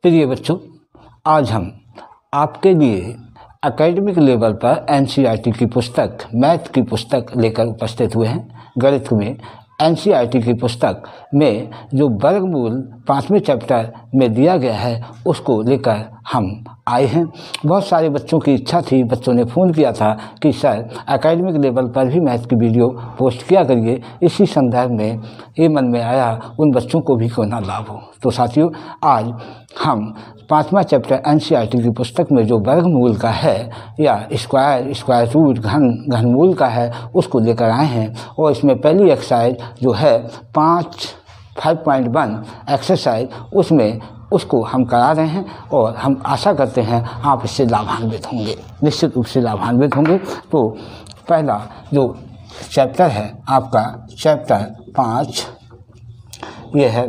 प्रिय बच्चों, आज हम आपके लिए एकेडमिक लेवल पर एनसीईआरटी की पुस्तक, मैथ की पुस्तक लेकर उपस्थित हुए हैं। गणित में एनसीईआरटी की पुस्तक में जो वर्गमूल 5वें चैप्टर में दिया गया है उसको लेकर हम आए हैं। बहुत सारे बच्चों की इच्छा थी, बच्चों ने फ़ोन किया था कि सर एकेडमिक लेवल पर भी मैथ की वीडियो पोस्ट किया करिए। इसी संदर्भ में ये मन में आया उन बच्चों को भी क्यों ना लाभ हो। तो साथियों, आज हम 5वां चैप्टर एनसीईआरटी की पुस्तक में जो वर्गमूल का है या स्क्वायर रूट, घनमूल का है उसको लेकर आए हैं। और इसमें पहली एक्सरसाइज जो है 5.1 एक्सरसाइज, उसमें उसको हम करा रहे हैं और हम आशा करते हैं आप इससे लाभान्वित होंगे, निश्चित रूप से लाभान्वित होंगे। तो पहला जो चैप्टर है आपका चैप्टर 5, ये है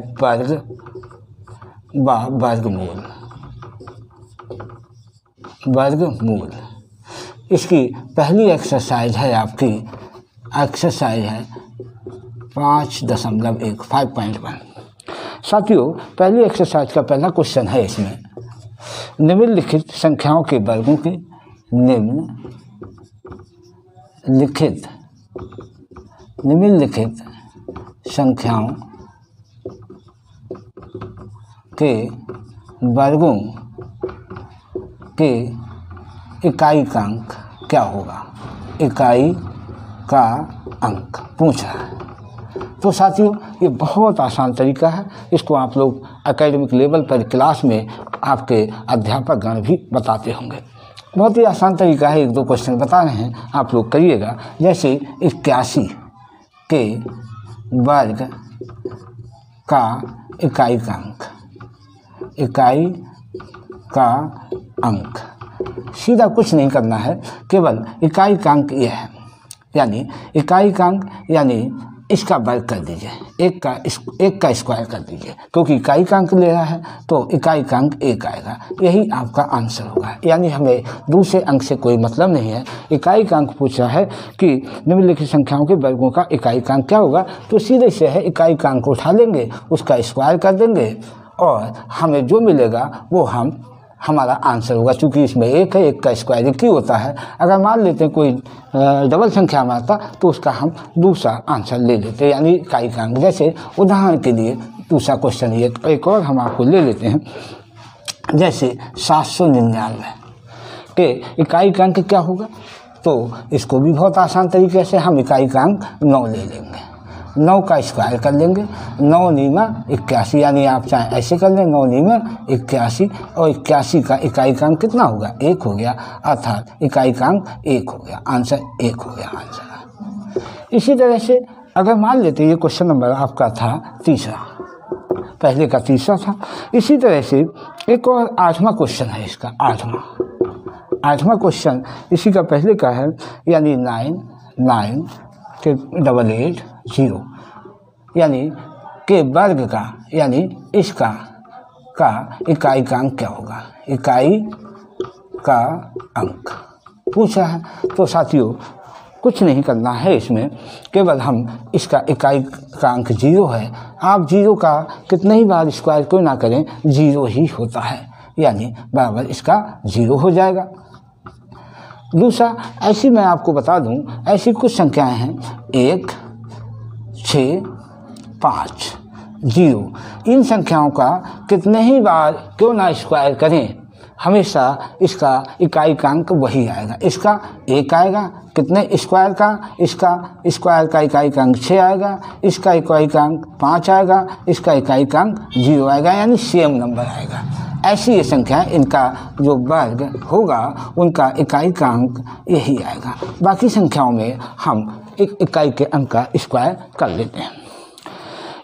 वर्गमूल। इसकी पहली एक्सरसाइज है आपकी एक्सरसाइज है 5.1 साथियों, पहली एक्सरसाइज का पहला क्वेश्चन है इसमें निम्नलिखित संख्याओं के वर्गों के निम्नलिखित संख्याओं के वर्गों के इकाई का अंक क्या होगा। इकाई का अंक पूछ रहा है। तो साथियों, ये बहुत आसान तरीका है। इसको आप लोग एकेडमिक लेवल पर क्लास में आपके अध्यापक गण भी बताते होंगे। बहुत ही आसान तरीका है। 1-2 क्वेश्चन बता रहे हैं, आप लोग करिएगा। जैसे 81 के वर्ग का इकाई का अंक, इकाई का अंक सीधा कुछ नहीं करना है, केवल इकाई का अंक यह है, यानी इकाई का अंक यानी इसका वर्ग कर दीजिए, एक का स्क्वायर कर दीजिए, क्योंकि इकाई का अंक ले रहा है तो इकाई का अंक 1 आएगा। यही आपका आंसर होगा। यानी हमें दूसरे अंक से कोई मतलब नहीं है। इकाई का अंक पूछ रहा है कि निम्नलिखित संख्याओं के वर्गों का इकाई का अंक क्या होगा, तो सीधे से है इकाई का अंक उठा लेंगे, उसका स्क्वायर कर देंगे और हमें जो मिलेगा वो हमारा आंसर होगा। चूँकि इसमें 1 है, 1 का स्क्वायर 1 ही होता है। अगर मान लेते हैं कोई डबल संख्या में आता तो उसका हम दूसरा आंसर ले लेते हैं, यानी इकाई का अंक। जैसे उदाहरण के लिए दूसरा क्वेश्चन एक और हम आपको ले लेते हैं। जैसे 799 के इकाई का अंक क्या होगा, तो इसको भी बहुत आसान तरीके से हम इकाई का अंक 9 ले लेंगे, 9 का स्क्वायर कर लेंगे, 9 9 81, यानी आप चाहे ऐसे कर लें 9 9 81 और 81 का इकाई का अंक कितना होगा, 1 हो गया, अर्थात इकाई का अंक 1 हो गया, आंसर 1 हो गया आंसर। इसी तरह से अगर मान लेते ये क्वेश्चन नंबर आपका था तीसरा, पहले का तीसरा था। इसी तरह से एक और 8वां क्वेश्चन है इसका, 8वां क्वेश्चन इसी का पहले का है, यानी 9 के 880, यानी के वर्ग का, यानी इसका का इकाई का अंक क्या होगा, इकाई का अंक पूछा है। तो साथियों, कुछ नहीं करना है इसमें, केवल हम इसका इकाई का अंक 0 है। आप 0 का कितने ही बार स्क्वायर क्यों ना करें, 0 ही होता है, यानी बराबर इसका 0 हो जाएगा। दूसरा, ऐसी मैं आपको बता दूं, ऐसी कुछ संख्याएं हैं 1, 6, 5, 0। इन संख्याओं का कितने ही बार क्यों ना स्क्वायर करें, हमेशा इसका इकाई का अंक वही आएगा। इसका 1 आएगा, कितने स्क्वायर का, इसका स्क्वायर का इकाई का अंक 6 आएगा, इसका इकाई का अंक 5 आएगा, इसका इकाई का अंक 0 आएगा, यानी सेम नंबर आएगा। ऐसी ये संख्या, इनका जो वर्ग होगा उनका इकाई का अंक यही आएगा। बाकी संख्याओं में हम एक इकाई के अंक का स्क्वायर कर लेते हैं।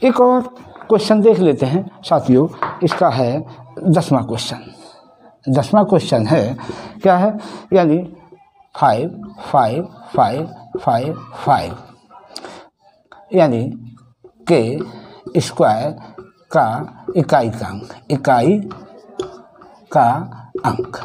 एक और क्वेश्चन देख लेते हैं साथियों, इसका है 10वां क्वेश्चन। 10वां क्वेश्चन है क्या है, यानी 5 5 5 5 5, यानी के स्क्वायर का इकाई का अंक, इकाई का अंक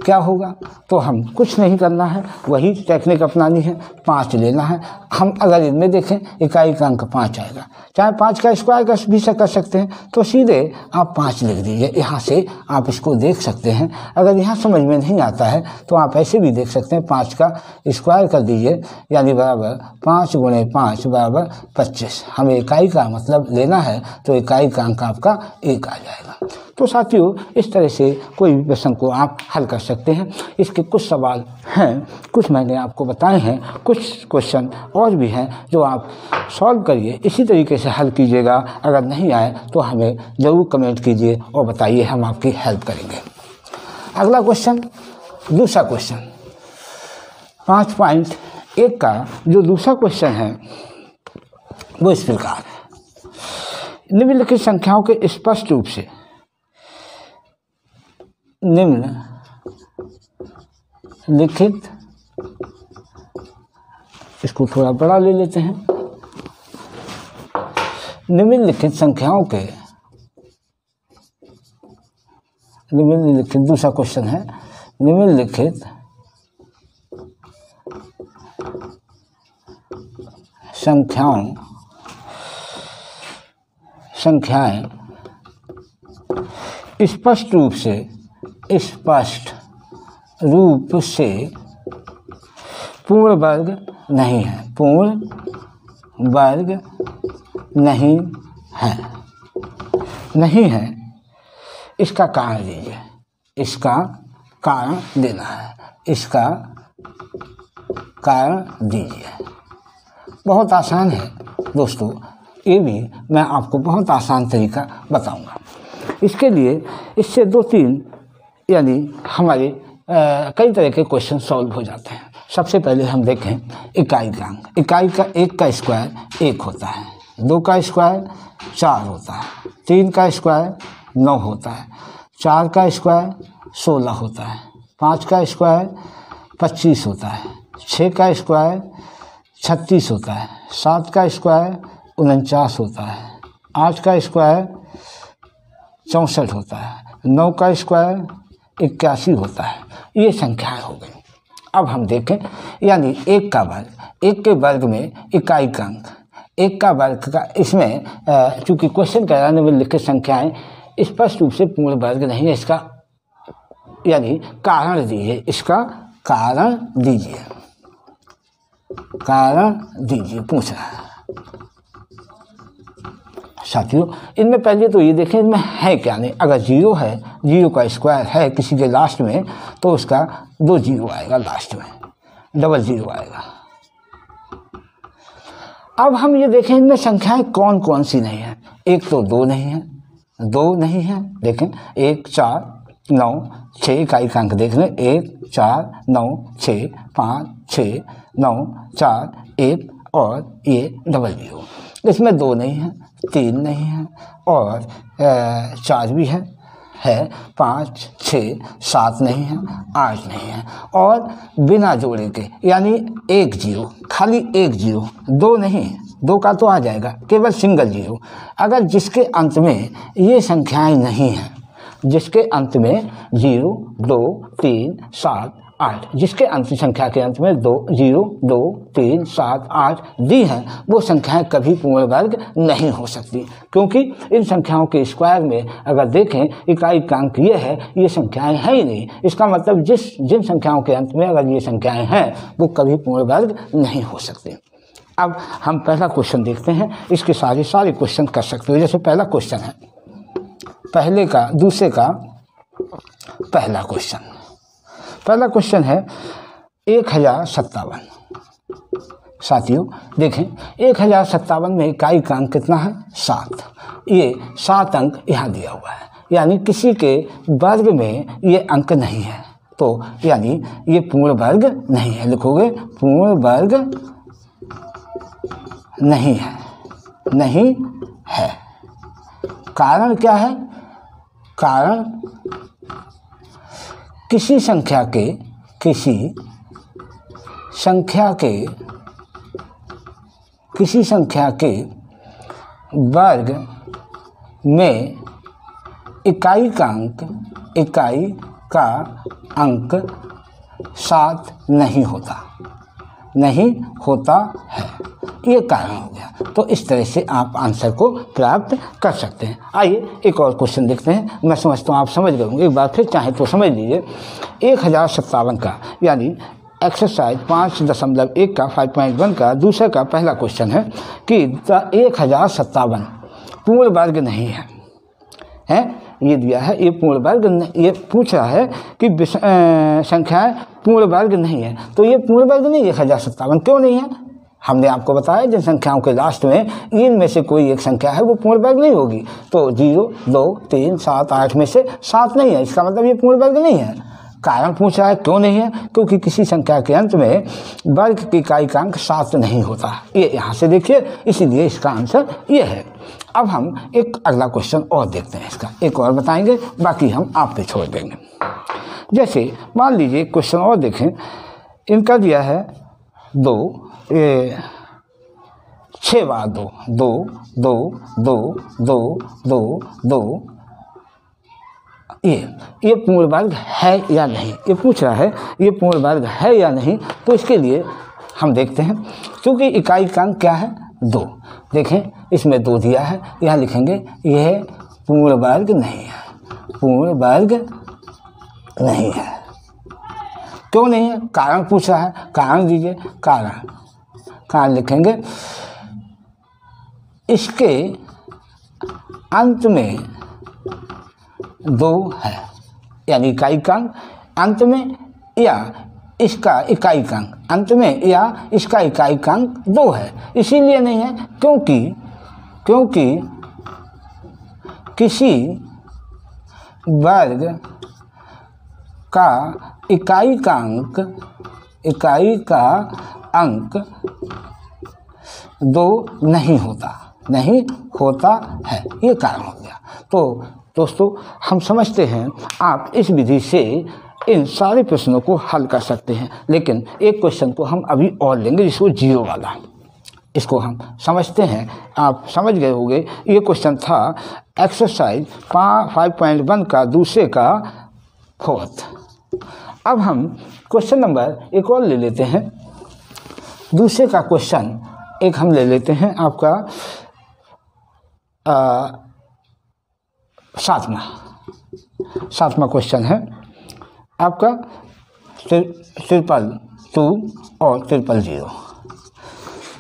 क्या होगा, तो हम कुछ नहीं करना है, वही टेक्निक अपनानी है, 5 लेना है। हम अगर इनमें देखें इकाई का अंक 5 आएगा, चाहे 5 का स्क्वायर का भी कर सकते हैं, तो सीधे आप 5 लिख दीजिए। यहाँ से आप इसको देख सकते हैं। अगर यहाँ समझ में नहीं आता है तो आप ऐसे भी देख सकते हैं, 5 का स्क्वायर कर दीजिए, यानी बराबर 5 × 5 बराबर 25। हमें इकाई का मतलब लेना है तो इकाई का अंक आपका 1 आ जाएगा। तो साथियों, इस तरह से कोई भी प्रश्न को आप हल कर सकते हैं। इसके कुछ सवाल हैं, कुछ मैंने आपको बताए हैं, कुछ क्वेश्चन और भी हैं जो आप सॉल्व करिए, इसी तरीके से हल कीजिएगा। अगर नहीं आए तो हमें ज़रूर कमेंट कीजिए और बताइए, हम आपकी हेल्प करेंगे। अगला क्वेश्चन, दूसरा क्वेश्चन 5.1 का जो दूसरा क्वेश्चन है वो इस प्रकार है। निम्नलिखित संख्याओं के स्पष्ट रूप से निम्नलिखित, इसको थोड़ा बड़ा ले लेते हैं, निम्नलिखित संख्याओं के, निम्नलिखित दूसरा क्वेश्चन है, निम्नलिखित संख्याएं स्पष्ट रूप से पूर्ण वर्ग नहीं है, पूर्ण वर्ग नहीं है। इसका कारण दीजिए, इसका कारण देना है, इसका कारण दीजिए। बहुत आसान है दोस्तों, ये भी मैं आपको बहुत आसान तरीका बताऊंगा। इसके लिए इससे 2-3 यानी हमारे कई तरह के क्वेश्चन सॉल्व हो जाते हैं। सबसे पहले हम देखें इकाई का अंक। इकाई का 1 का स्क्वायर 1 होता है, 2 का स्क्वायर 4 होता है, 3 का स्क्वायर 9 होता है, 4 का स्क्वायर 16 होता है, 5 का स्क्वायर 25 होता है, 6 का स्क्वायर 36 होता है, 7 का स्क्वायर 49 होता है, 8 का स्क्वायर 64 होता है, 9 का स्क्वायर 81 होता है। ये संख्याएं हो गई। अब हम देखें, यानी 1 का वर्ग, 1 के वर्ग में इकाई का अंक, 1 का वर्ग का, इसमें चूँकि क्वेश्चन कह रहा है निम्नलिखित संख्याएं स्पष्ट रूप से पूर्ण वर्ग नहीं है, इसका यानी कारण दीजिए, इसका कारण दीजिए, कारण दीजिए पूछ रहा है। साथियों, इनमें पहले तो ये देखें इनमें है क्या नहीं। अगर 0 है, 0 का स्क्वायर है किसी के लास्ट में, तो उसका 2 0 आएगा, लास्ट में डबल 0 आएगा। अब हम ये देखें इनमें संख्याएं कौन कौन सी नहीं है। एक तो 2 नहीं है, 2 नहीं है, देखें 1 4 9 6 इकाई का अंक देख लें, 1 4 9 6 5 6 9 4 1 और ये डबल 0। इसमें 2 नहीं है, 3 नहीं है और 4 भी है 5 6 7 नहीं है, 8 नहीं है और बिना जोड़े के, यानी 1 0, खाली 1 0, 2 नहीं, 2 का तो आ जाएगा, केवल सिंगल 0। अगर जिसके अंत में ये संख्याएं नहीं हैं, जिसके अंत में 0 2 3 7 8, जिसके अंत संख्या के अंत में 0 2 3 7 8 दी हैं, वो संख्याएं कभी पूर्ण वर्ग नहीं हो सकती, क्योंकि इन संख्याओं के स्क्वायर में अगर देखें इकाई का अंक ये है, ये संख्याएं हैं ही नहीं। इसका मतलब जिन संख्याओं के अंत में अगर ये संख्याएं हैं वो कभी पूर्ण वर्ग नहीं हो सकते। अब हम पहला क्वेश्चन देखते हैं, इसके सारे क्वेश्चन कर सकते हो। जैसे पहला क्वेश्चन है, पहले का दूसरे का पहला क्वेश्चन है 1057। साथियों देखें 1057 में इकाई का अंक कितना है, 7। ये 7 अंक यहाँ दिया हुआ है, यानी किसी के वर्ग में ये अंक नहीं है, तो यानी ये पूर्ण वर्ग नहीं है। लिखोगे पूर्ण वर्ग नहीं है। कारण क्या है, कारण किसी संख्या के वर्ग में इकाई का अंक का अंक 7 नहीं होता है। ये कारण हो गया। तो इस तरह से आप आंसर को प्राप्त कर सकते हैं। आइए एक और क्वेश्चन देखते हैं। मैं समझता हूँ आप समझ गए होंगे, एक बार फिर चाहे तो समझ लीजिए। 1057 का यानी एक्सरसाइज 5.1 का 5.1 का दूसरे का पहला क्वेश्चन है कि 1057 पूर्ण वर्ग नहीं है। ये दिया है, ये पूर्ण वर्ग, ये पूछ रहा है कि संख्याएं पूर्ण वर्ग नहीं है। तो ये पूर्ण वर्ग नहीं है 1057, क्यों नहीं है? हमने आपको बताया जिन संख्याओं के लास्ट में इनमें से कोई एक संख्या है वो पूर्ण वर्ग नहीं होगी। तो 0, 2, 3, 7, 8 में से 7 नहीं है, इसका मतलब ये पूर्ण वर्ग नहीं है। कारण पूछ रहा है क्यों नहीं है, क्योंकि किसी संख्या के अंत में वर्ग की इकाई का अंक 7 नहीं होता। ये यहाँ से देखिए, इसीलिए इसका आंसर ये है। अब हम एक अगला क्वेश्चन और देखते हैं, इसका एक और बताएंगे, बाकी हम आप पे छोड़ देंगे। जैसे मान लीजिए क्वेश्चन और देखें, इनका दिया है 2, 6 बार 2, 2, 2, 2, 2, 2, 2। ये पूर्ण वर्ग है या नहीं, ये पूछ रहा है ये पूर्ण वर्ग है या नहीं। तो इसके लिए हम देखते हैं, क्योंकि इकाई का अंक क्या है 2। देखें इसमें 2 दिया है, यहाँ लिखेंगे यह पूर्ण वर्ग नहीं है, पूर्ण वर्ग नहीं है। क्यों नहीं है? कारण पूछ रहा है, कारण दीजिए। कारण लिखेंगे इसके अंत में 2 है, यानी इकाई का अंक अंत में या इसका इकाई का अंक अंत में या इसका इकाई का अंक 2 है। इसीलिए नहीं है क्योंकि किसी वर्ग का इकाई का अंक 2 नहीं होता है। ये कारण हो गया। तो दोस्तों हम समझते हैं आप इस विधि से इन सारे प्रश्नों को हल कर सकते हैं। लेकिन एक क्वेश्चन को हम अभी और लेंगे, जिसको 0 वाला, इसको हम समझते हैं। आप समझ गए होंगे, ये क्वेश्चन था एक्सरसाइज 5.1 का दूसरे का 4th। अब हम क्वेश्चन नंबर एक और ले लेते हैं। दूसरे का क्वेश्चन एक हम ले लेते हैं, आपका 7वां क्वेश्चन है आपका 222 और 000।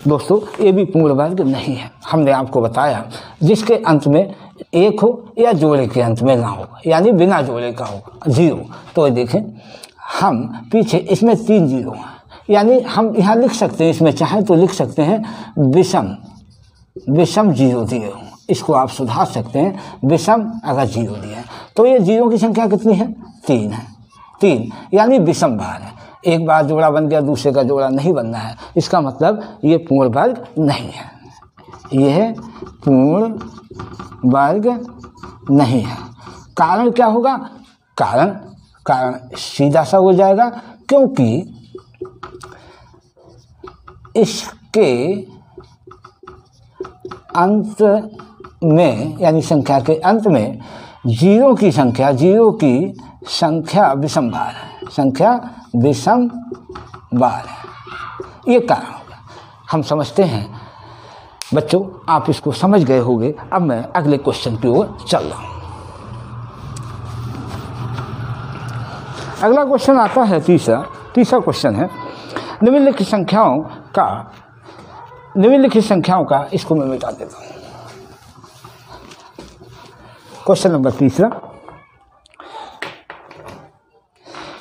दोस्तों ये भी पूर्ण वर्ग नहीं है। हमने आपको बताया जिसके अंत में 1 हो या जोड़े के अंत में ना हो, यानी बिना जोड़े का हो 0। तो देखें हम पीछे इसमें 3 0 हैं, यानी हम यहाँ लिख सकते हैं, इसमें चाहे तो लिख सकते हैं विषम 0 दिए हों। इसको आप सुधार सकते हैं, विषम अगर 0 दिया है तो ये 0 की संख्या कितनी है? 3 है। 3 यानी विषम बार है, एक बार जोड़ा बन गया, दूसरे का जोड़ा नहीं बनना है। इसका मतलब ये पूर्ण वर्ग नहीं है, यह पूर्ण वर्ग नहीं है। कारण क्या होगा? कारण सीधा सा हो जाएगा, क्योंकि इसके अंत में यानी संख्या के अंत में 0 की संख्या विषम बार है, संख्या विषम बार है। ये कारण होगा। हम समझते हैं बच्चों, आप इसको समझ गए होंगे। अब मैं अगले क्वेश्चन की ओर चल रहा हूँ। अगला क्वेश्चन आता है तीसरा क्वेश्चन है निम्नलिखित संख्याओं का इसको मैं मिटा देता हूँ। क्वेश्चन नंबर 3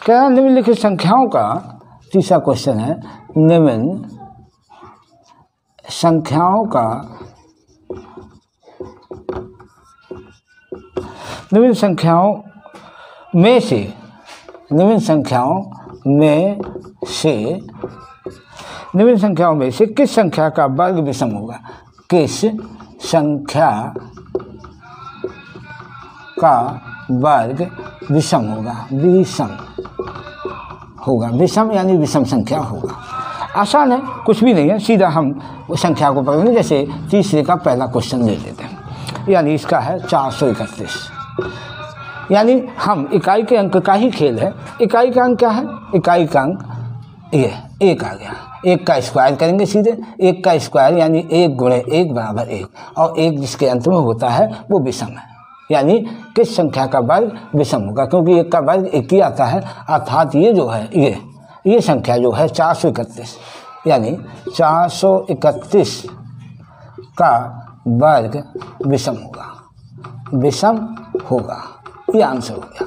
क्या? निम्नलिखित संख्याओं का तीसरा क्वेश्चन है, निम्न संख्याओं में से किस संख्या का वर्ग विषम होगा? किस संख्या का वर्ग विषम होगा? विषम यानी विषम संख्या होगा। आसान है, कुछ भी नहीं है, सीधा हम उस संख्या को पकड़ेंगे। जैसे तीसरे का पहला क्वेश्चन ले लेते हैं, यानी इसका है 431। यानी हम इकाई के अंक का ही खेल है। इकाई का अंक क्या है? इकाई का अंक ये 1 आ गया। 1 का स्क्वायर करेंगे सीधे। 1 का स्क्वायर यानी 1 गुणे 1 बराबर 1, और 1 जिसके अंत में होता है वो विषम है। यानी किस संख्या का वर्ग विषम होगा? क्योंकि 1 का वर्ग 1 ही आता है, अर्थात ये जो है ये संख्या जो है 431, यानी 431 का वर्ग विषम होगा। विषम होगा, ये आंसर हो गया।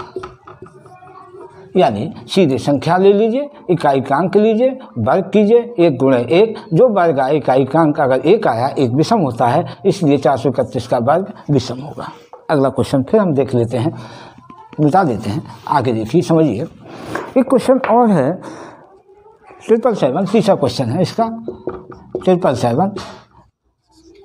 यानी सीधे संख्या ले लीजिए, इकाई का अंक लीजिए, वर्ग कीजिए, 1 गुणे 1, जो वर्ग आए इकाई का अंक अगर 1 आया, 1 विषम होता है, इसलिए 431 का वर्ग विषम होगा। अगला क्वेश्चन फिर हम देख लेते हैं, बता देते हैं, आगे देखिए समझिए। एक क्वेश्चन और है 777, तीसरा क्वेश्चन है इसका 777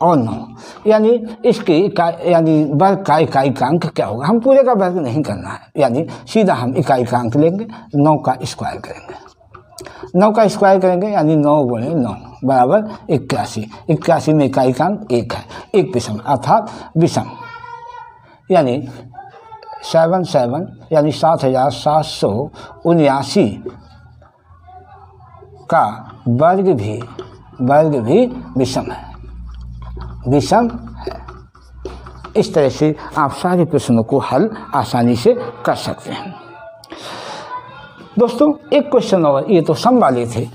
और 9, यानी इसके यानी वर्ग का इकाई का अंक क्या होगा? हम पूरे का वर्ग नहीं करना है, यानी सीधा हम इकाई का अंक लेंगे, 9 का स्क्वायर करेंगे। 9 का स्क्वायर करेंगे यानी 9 गुणे 9 बराबर 81। 81 में इकाई का अंक 1 है, 1 विषम अर्थात विषम, यानी 77 यानी 7779 का वर्ग भी विषम है, विषम है। इस तरह से आप सारे प्रश्नों को हल आसानी से कर सकते हैं। दोस्तों एक क्वेश्चन और, ये तो सम वाले थे,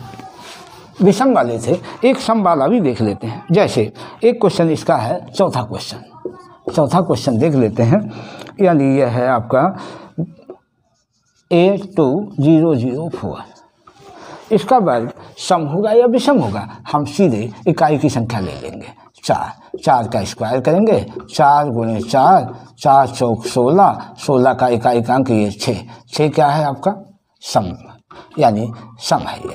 विषम वाले थे, एक सम वाला भी देख लेते हैं। जैसे एक क्वेश्चन इसका है चौथा क्वेश्चन देख लेते हैं, यानी यह है आपका 82004। इसका वर्ग सम होगा या विषम होगा? हम सीधे इकाई की संख्या ले लेंगे, 4 का स्क्वायर करेंगे, 4 गुणे 4, 4 चौक 16, 16 का इकाई का अंक ये 6 क्या है आपका? सम, यानी सम है ये।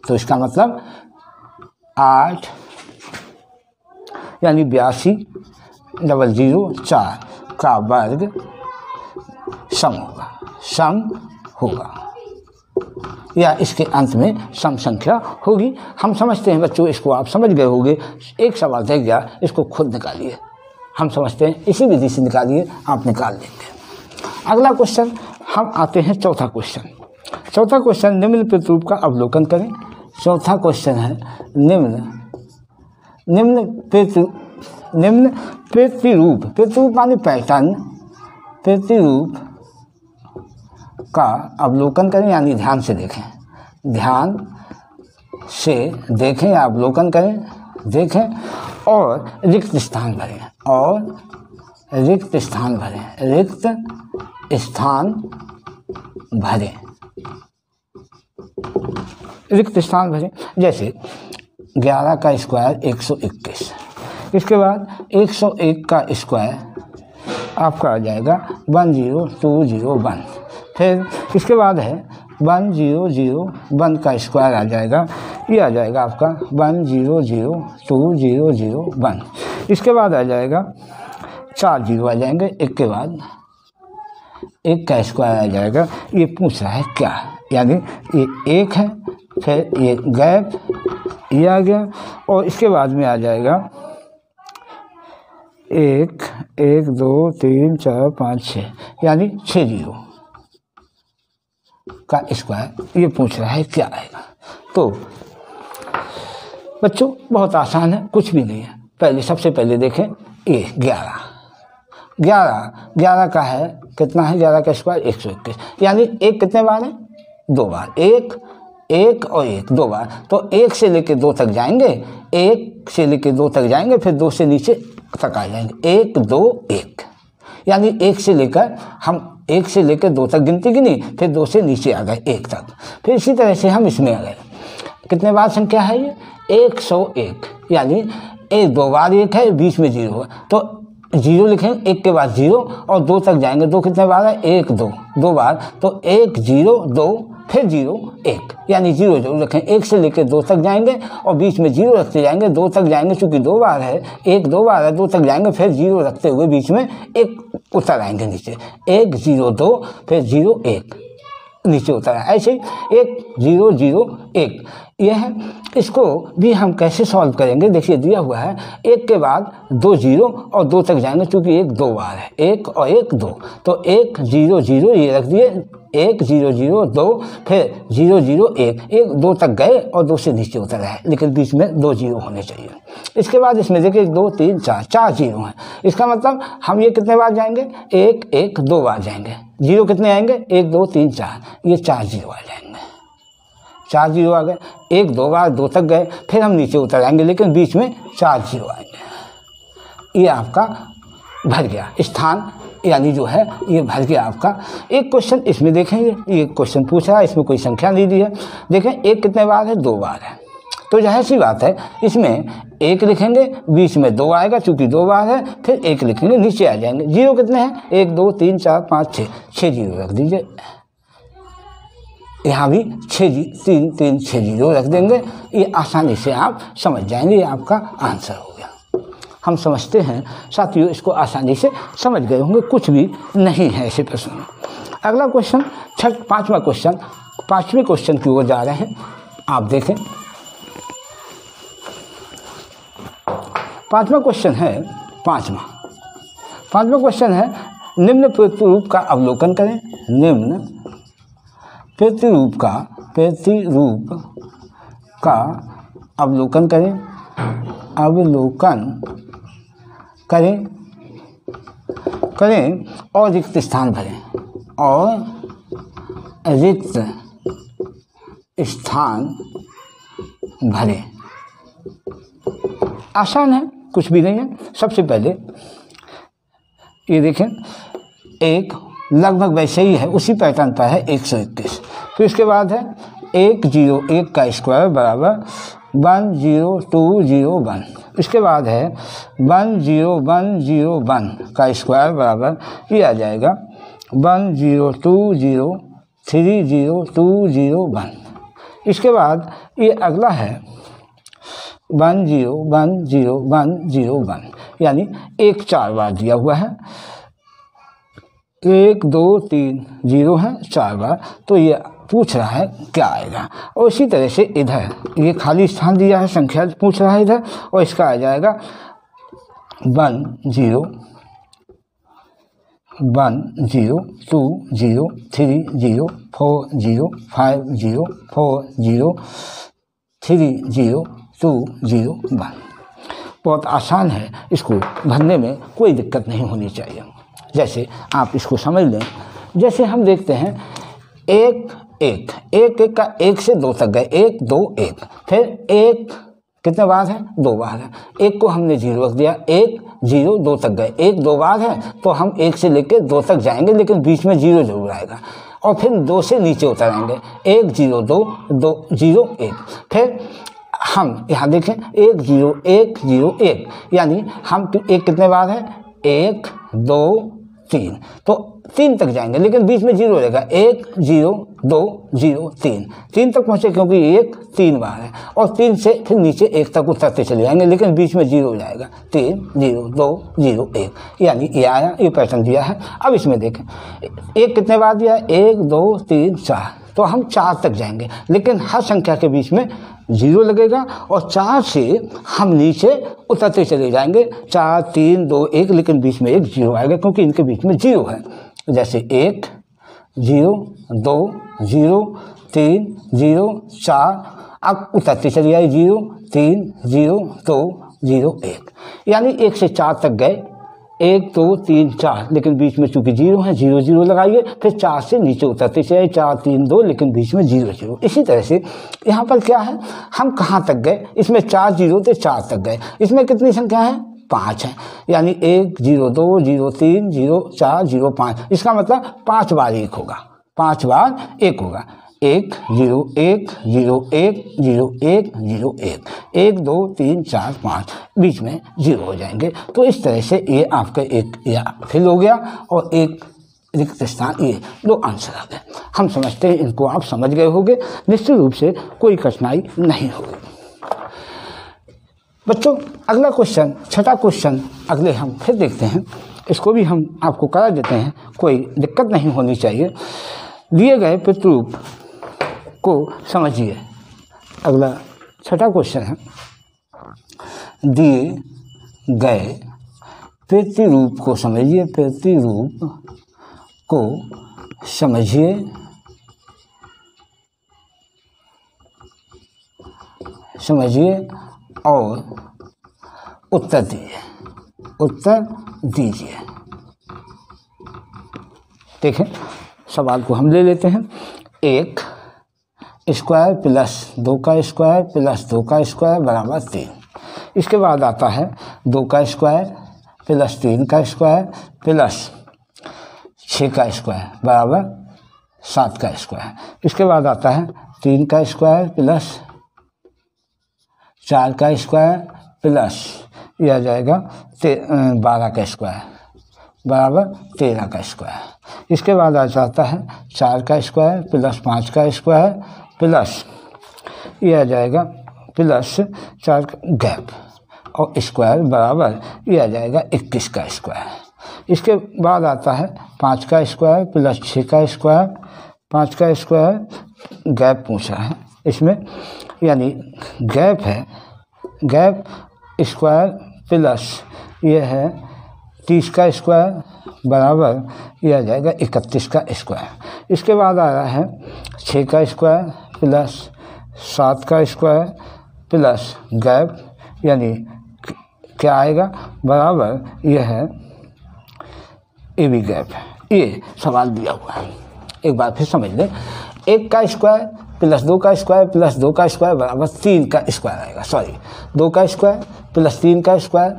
तो इसका मतलब 8 यानी 82,004 का वर्ग सम होगा, या इसके अंत में सम संख्या होगी। हम समझते हैं बच्चों, इसको आप समझ गए होंगे। एक सवाल रह गया, इसको खुद निकालिए। हम समझते हैं इसी विधि से निकालिए, आप निकाल लेंगे। अगला क्वेश्चन हम आते हैं चौथा क्वेश्चन। निम्न प्रतिरूप का अवलोकन करें। चौथा क्वेश्चन है निम्न प्रतिरूप माने पैटर्न, प्रतिरूप का अवलोकन करें, यानी ध्यान से देखें या अवलोकन करें, देखें और रिक्त स्थान भरें, रिक्त स्थान भरें। जैसे 11 का स्क्वायर 121, इसके बाद 101 का स्क्वायर आपका आ जाएगा 10201, फिर इसके बाद है 1001 का स्क्वायर आ जाएगा, ये आ जाएगा आपका 100201। इसके बाद आ जाएगा 4 जीरो आ जाएंगे, एक के बाद 1 का स्क्वायर आ जाएगा। ये पूछ रहा है क्या, यानी ये 1 है, फिर ये गैप ये आ गया, और इसके बाद में आ जाएगा 1 1 2 3 4 5 6, यानी 6 जीरो का स्क्वायर। ये पूछ रहा है क्या आएगा। तो बच्चों बहुत आसान है, कुछ भी नहीं है। सबसे पहले देखें ये 11 का है, कितना है 11 का स्क्वायर 121, यानी 1 कितने बार है? 2 बार। 1 और 1 2 बार, तो 1 से लेके 2 तक जाएंगे, 1 से लेके 2 तक जाएंगे, फिर 2 से नीचे तक आ जाएंगे, 1 2 1, यानी 1 से लेकर हम 1 से लेकर 2 तक गिनती गिनी, फिर 2 से नीचे आ गए 1 तक। फिर इसी तरह से हम इसमें आ गए। कितने बार संख्या है ये? 101, यानी 2 बार 1 है, बीच में 0 है, तो 0 लिखेंगे, 1 के बाद 0 और 2 तक जाएंगे। 2 कितने बार है? 1 2 बार, तो 1 0 2 फिर 0 1, यानी 0 0 रखें। 1 से लेकर 2 तक जाएंगे और बीच में 0 रखते जाएंगे, 2 तक जाएंगे, चूंकि 2 बार है, 1 2 बार है, 2 तक जाएंगे, फिर 0 रखते हुए बीच में 1 उतर आएंगे नीचे, 1 0 2 फिर 0 1 नीचे उतर आए। ऐसे 1 0 0 1, यह है। इसको भी हम कैसे सॉल्व करेंगे, देखिए दिया हुआ है 1 के बाद 2 0 और 2 तक जाएंगे, क्योंकि 1 2 बार है, 1 और 1 2, तो 1 0 0 ये रख दिए, 1 0 0 2, फिर 0 0 1, 1 2 तक गए और 2 से नीचे उतर आए, लेकिन बीच में 2 0 होने चाहिए। इसके बाद इसमें देखिए 2 3 4 4 0 हैं। इसका मतलब हम ये कितने बार जाएंगे, 1 1 2 बार जाएंगे। 0 कितने आएंगे, 1 2 3 4, ये 4 0 आ जाएंगे, 4 0 आ गए। 1 2 बार 2 तक गए, फिर हम नीचे उतर आएंगे, लेकिन बीच में 4 0 आएंगे। ये आपका भर गया स्थान, यानी जो है ये भर गया आपका। एक क्वेश्चन इसमें देखेंगे, ये क्वेश्चन पूछ रहा है, इसमें कोई संख्या नहीं दी है। देखें 1 कितने बार है, 2 बार है, तो जाहिर सी बात है इसमें 1 लिखेंगे, बीच में 2 आएगा चूंकि 2 बार है, फिर 1 लिखेंगे, नीचे आ जाएंगे। 0 कितने हैं, 1 2 3 4 5 6, 6 0 रख दीजिए। यहाँ भी 6 3 3 6 0 रख देंगे। ये आसानी से आप समझ जाएंगे, ये आपका आंसर हो गया। हम समझते हैं साथियों, इसको आसानी से समझ गए होंगे, कुछ भी नहीं है ऐसे प्रश्न में। अगला क्वेश्चन 5वां क्वेश्चन, 5वें क्वेश्चन की ओर जा रहे हैं। आप देखें 5वां क्वेश्चन है, 5वां क्वेश्चन है, निम्न प्रतिरूप का अवलोकन करें। निम्न प्रतिरूप का अवलोकन करें, और रिक्त स्थान भरें, और रिक्त स्थान भरें। आसान है, कुछ भी नहीं है। सबसे पहले ये देखें, एक लगभग वैसे ही है, उसी पैटर्न पर है 121। फिर इसके बाद है 1 0 1 का स्क्वायर बराबर 1 0 2 0 1। इसके बाद है 1 0 1 0 1 का स्क्वायर बराबर ये आ जाएगा 1 0 2 0 3 0 2 0 1। इसके बाद ये अगला है 1 0 1 0 1 0 1, यानी 1 4 बार दिया हुआ है, 1 2 3 0 है 4 बार, तो ये पूछ rहा है क्या आएगा। और इसी तरह से इधर ये खाली स्थान दिया है, संख्या पूछ रहा है इधर, और इसका आ जाएगा 1 0 1 0 2 0 3 0 4 0 5 0 4 0 3 0 2 0 1। बहुत आसान है, इसको भरने में कोई दिक्कत नहीं होनी चाहिए। जैसे आप इसको समझ लें, जैसे हम देखते हैं 1 1 1 1 का 1 से 2 तक गए, 1 2 1, फिर 1 कितने बार है, 2 बार है। 1 को हमने 0 रख दिया, 1 0 2 तक गए, 1 2 बार है, तो हम 1 से लेकर 2 तक जाएंगे, लेकिन बीच में 0 जरूर आएगा, और फिर 2 से नीचे उतर आएंगे, 1 0 2 2 0 1। फिर हम यहाँ देखें 1 0 1 0 1, यानी हम 1 कितने बार है, 1 2 3, तो 3 तक जाएंगे, लेकिन बीच में 0 रहेगा, 1 0 2 0 3 तक पहुँचे, क्योंकि 1 3 बार है, और 3 से फिर नीचे 1 तक उतरते चले जाएंगे, लेकिन बीच में 0 जाएगा, 3 0 2 0 1, यानी ये आया, ये पैटर्न दिया है। अब इसमें देखें 1 कितने बार दिया है, 1 2 3 4, तो हम 4 तक जाएंगे, लेकिन हर संख्या के बीच में 0 लगेगा, और 4 से हम नीचे उतरते चले जाएंगे, 4 3 2 1, लेकिन बीच में 1 0 आएगा, क्योंकि इनके बीच में 0 है। जैसे 1 0 2 0 3 0 4, अब उतरते चले आए 0 3 0 2 0 1, यानी 1 से 4 तक गए, 1 2 3 4, लेकिन बीच में चूंकि 0 है, 0 0 लगाइए, फिर 4 से नीचे उतरते चले, 4 3 2, लेकिन बीच में 0 0। इसी तरह से यहाँ पर क्या है, हम कहाँ तक गए, इसमें 4 0 थे, 4 तक गए, इसमें कितनी संख्या है, 5 है, यानी 1 0 2 0 3 0 4 0 5। इसका मतलब 5 बार 1 होगा, 5 बार 1 होगा, 1 0 1 0 1 0 1 0 1 1 2 3 4 5, बीच में 0 हो जाएंगे। तो इस तरह से ये आपका एक या फिल हो गया, और एक रिक्त स्थान, ये 2 आंसर आ गए। हम समझते हैं इनको आप समझ गए होंगे, निश्चित रूप से कोई कठिनाई नहीं होगी। बच्चों अगला क्वेश्चन, 6वां क्वेश्चन अगले हम फिर देखते हैं, इसको भी हम आपको करा देते हैं, कोई दिक्कत नहीं होनी चाहिए। दिए गए प्रतिरूप को समझिए, अगला छठा क्वेश्चन है, दिए गए प्रतिरूप को समझिए, प्रतिरूप को समझिए, और उत्तर दीजिए। देखें सवाल को हम ले लेते हैं। 1 स्क्वायर प्लस 2 का स्क्वायर प्लस 2 का स्क्वायर बराबर 3। इसके बाद आता है 2 का स्क्वायर प्लस 3 का स्क्वायर प्लस 6 का स्क्वायर बराबर 7 का स्क्वायर। इसके बाद आता है 3 का स्क्वायर प्लस 4 का स्क्वायर प्लस यह आ जाएगा 12 का स्क्वायर बराबर 13 का स्क्वायर। इसके बाद आ जाता है 4 का स्क्वायर प्लस 5 का स्क्वायर प्लस यह आ जाएगा प्लस 4 गैप और स्क्वायर बराबर यह आ जाएगा 21 का स्क्वायर। इसके बाद आता है 5 का स्क्वायर प्लस 6 का स्क्वायर, 5 का स्क्वायर गैप पूछा है इसमें, यानी गैप है, गैप स्क्वायर प्लस यह है 30 का स्क्वायर बराबर यह आ जाएगा 31 का स्क्वायर। इसके बाद आ रहा है 6 का स्क्वायर प्लस 7 का स्क्वायर प्लस गैप, यानी क्या आएगा बराबर यह है ए बी गैप। ये सवाल दिया हुआ है, एक बार फिर समझ लें। 1 का स्क्वायर प्लस 2 का स्क्वायर प्लस 2 का स्क्वायर बराबर 3 का स्क्वायर आएगा, 2 का स्क्वायर प्लस 3 का स्क्वायर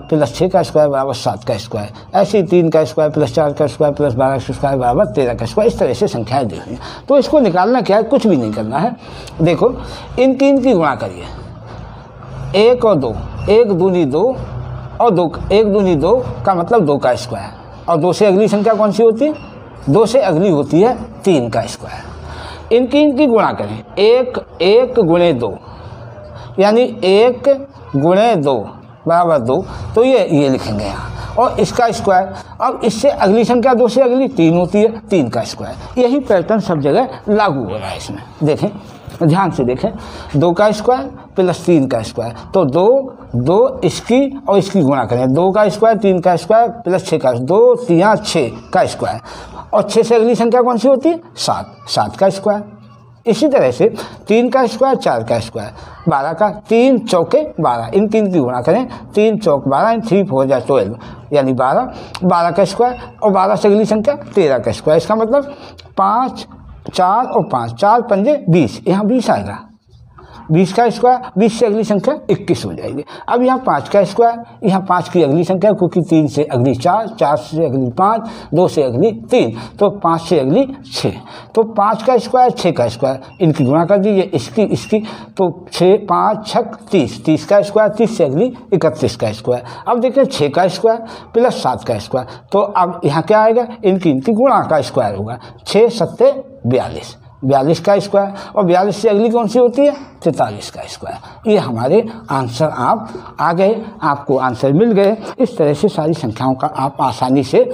प्लस 6 का स्क्वायर बराबर 7 का स्क्वायर। ऐसे ही 3 का स्क्वायर प्लस 4 का स्क्वायर प्लस 12 का स्क्वायर बराबर 13 का स्क्वायर। इस तरह से संख्याएं दी हुई हैं। तो इसको निकालना क्या है, कुछ भी नहीं करना है। देखो इनकी गुणा करिए, 1 और 2, 1 दूनी 2 और 2, 1 दूनी 2 का मतलब 2 का स्क्वायर, और 2 से अगली संख्या कौन सी होती है, 2 से अगली होती है 3 का स्क्वायर। इनकी गुणा करें, 1 गुणे 2 यानी 1 गुणे 2 बराबर 2, तो ये लिखेंगे यहाँ, और इसका स्क्वायर। अब इससे अगली संख्या 2 से अगली 3 होती है, 3 का स्क्वायर। यही पैटर्न सब जगह लागू हो रहा है इसमें। देखें ध्यान से देखें, 2 का स्क्वायर प्लस 3 का स्क्वायर, तो 2 इसकी और इसकी गुणा करें, 2 का स्क्वायर 3 का स्क्वायर प्लस 6 का, 2 3 6 का स्क्वायर, और 6 से अगली संख्या कौन सी होती है, 7 का स्क्वायर। इसी तरह से 3 का स्क्वायर 4 का स्क्वायर, 12 का, 3 चौके 12, इन तीन की गुणा करें, 3 चौक 12, 3 4 जा 12, यानी 12 का स्क्वायर, और 12 से अगली संख्या 13 का स्क्वायर। इसका मतलब 5 4 और 5, 4 पंजे 20, यहाँ 20 आएगा, 20 का स्क्वायर, 20 से अगली संख्या 21 हो जाएगी। अब यहाँ 5 का स्क्वायर, यहाँ 5 की अगली संख्या, क्योंकि 3 से अगली 4, 4 से अगली 5, 2 से अगली 3, तो 5 से अगली 6, तो 5 का स्क्वायर 6 का स्क्वायर, इनकी गुणा कर दीजिए, इसकी, तो 6 5 6 30, 30 का स्क्वायर, 30 से अगली 31 का स्क्वायर। अब देखिए 6 का स्क्वायर प्लस 7 का स्क्वायर, तो अब यहाँ क्या आएगा, इनकी गुणा का स्क्वायर होगा, 6 7 42, 42 का स्क्वायर, और 42 से अगली कौन सी होती है, 43 का स्क्वायर। ये हमारे आंसर आप आ गए, आपको आंसर मिल गए। इस तरह से सारी संख्याओं का आप आसानी से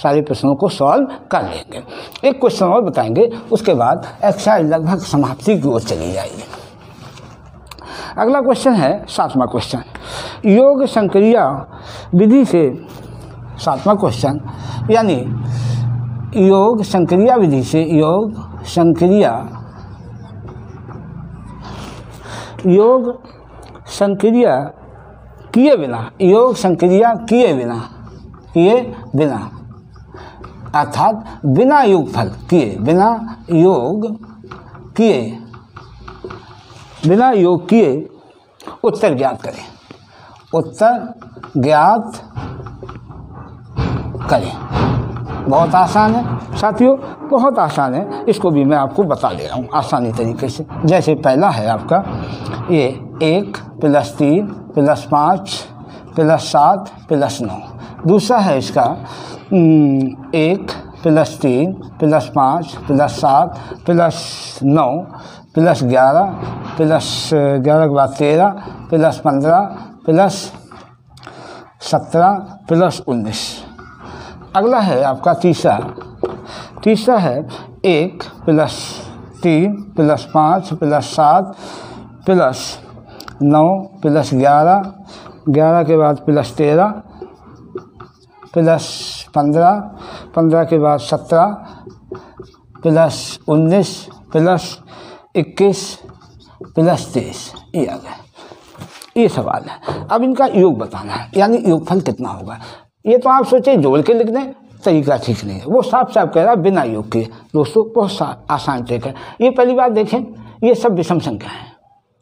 सारे प्रश्नों को सॉल्व कर लेंगे। एक क्वेश्चन और बताएंगे, उसके बाद एक्सरसाइज लगभग समाप्ति की ओर चली जाएगी। अगला क्वेश्चन है 7वां क्वेश्चन, योग संक्रिया विधि से 7वां क्वेश्चन, यानी योग संक्रिया विधि से, योग संक्रिया किए बिना अर्थात बिना योगफल किए, बिना योग किए उत्तर ज्ञात करें, बहुत आसान है साथियों, बहुत आसान है। इसको भी मैं आपको बता दे रहा हूँ आसानी तरीके से। जैसे पहला है आपका ये 1 प्लस 3 प्लस 5 प्लस 7 प्लस 9। दूसरा है इसका 1 plus 3 plus 5 plus 7 plus 9 plus 11 के बाद 13 प्लस 15 प्लस 17 प्लस 19। अगला है आपका तीसरा है 1 प्लस 3 + 5 + 7 + 9 + 11, 11 के बाद +13 + 15, 15 के बाद 17 + 19 + 21 + 23, ये आ गया। ये सवाल है। अब इनका योग बताना है, यानी योगफल कितना होगा। ये तो आप सोचे जोड़ के लिख दें, तरीका ठीक नहीं है। वो साफ साफ कह रहा है बिना योग के। दोस्तों बहुत आसान ट्रिक है। ये पहली बात देखें, ये सब विषम संख्या है,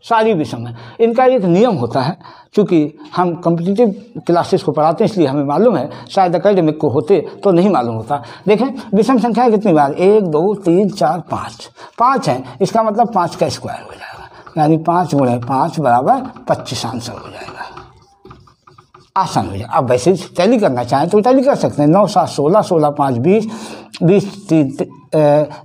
सारी विषम है। इनका एक नियम होता है, क्योंकि हम कॉम्पिटिटिव क्लासेस को पढ़ाते हैं इसलिए हमें मालूम है, शायद एकेडमिक को होते तो नहीं मालूम होता। देखें विषम संख्या कितनी बार, 1 2 3 4 5, 5 है, इसका मतलब 5 का स्क्वायर हो जाएगा, यानी 5 × 5 = 25 आंसर हो जाएगा। आसान हो जाए। अब वैसे टैली करना चाहें तो टैली कर सकते हैं। 9 7 16, 16 5 20, 20 3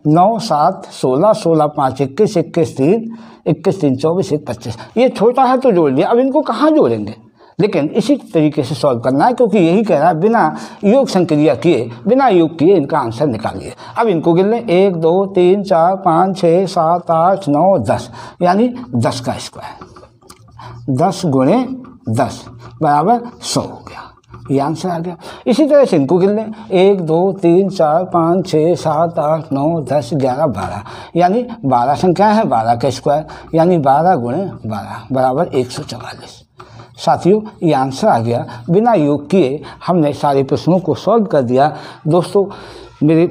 9 7 16, 16 5 21, 21 3 21 3 24, 1 25। ये छोटा है तो जोड़ लिया। अब इनको कहाँ जोड़ेंगे, लेकिन इसी तरीके से सॉल्व करना है, क्योंकि यही कह रहा है बिना योग संक्रिया किए, बिना योग किए इनका आंसर निकालिए। अब इनको गिन लें, 1 2 3 4 5 6 7 8 9 10, यानी 10 का स्क्वायर, 10 × 10 = 100 हो गया। ये आंसर आ गया। इसी तरह से इनको गिन लें, 1 2 3 4 5 6 7 8 9 10 11 12, यानी 12 संख्याएं हैं, 12 का स्क्वायर, यानी 12 × 12 = 144। साथियों ये आंसर आ गया। बिना योग किए हमने सारे प्रश्नों को सॉल्व कर दिया। दोस्तों मेरे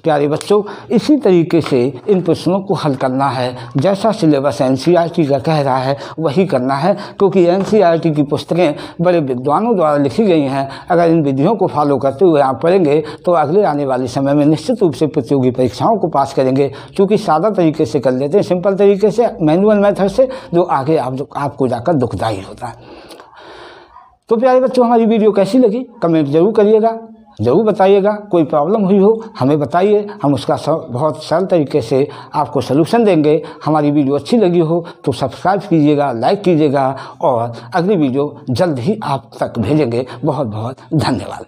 प्यारे बच्चों, इसी तरीके से इन प्रश्नों को हल करना है। जैसा सिलेबस एनसीईआरटी का कह रहा है वही करना है, क्योंकि एनसीईआरटी की पुस्तकें बड़े विद्वानों द्वारा लिखी गई हैं। अगर इन विधियों को फॉलो करते हुए आप पढ़ेंगे तो अगले आने वाले समय में निश्चित रूप से प्रतियोगी परीक्षाओं को पास करेंगे, क्योंकि सादा तरीके से कर लेते हैं, सिंपल तरीके से, मैनुअल मेथड से, जो आगे आपको जाकर दुखदायी होता है। तो प्यारे बच्चों हमारी वीडियो कैसी लगी कमेंट जरूर करिएगा, ज़रूर बताइएगा। कोई प्रॉब्लम हुई हो हमें बताइए, हम उसका बहुत सरल तरीके से आपको सलूशन देंगे। हमारी वीडियो अच्छी लगी हो तो सब्सक्राइब कीजिएगा, लाइक कीजिएगा, और अगली वीडियो जल्द ही आप तक भेजेंगे। बहुत बहुत धन्यवाद।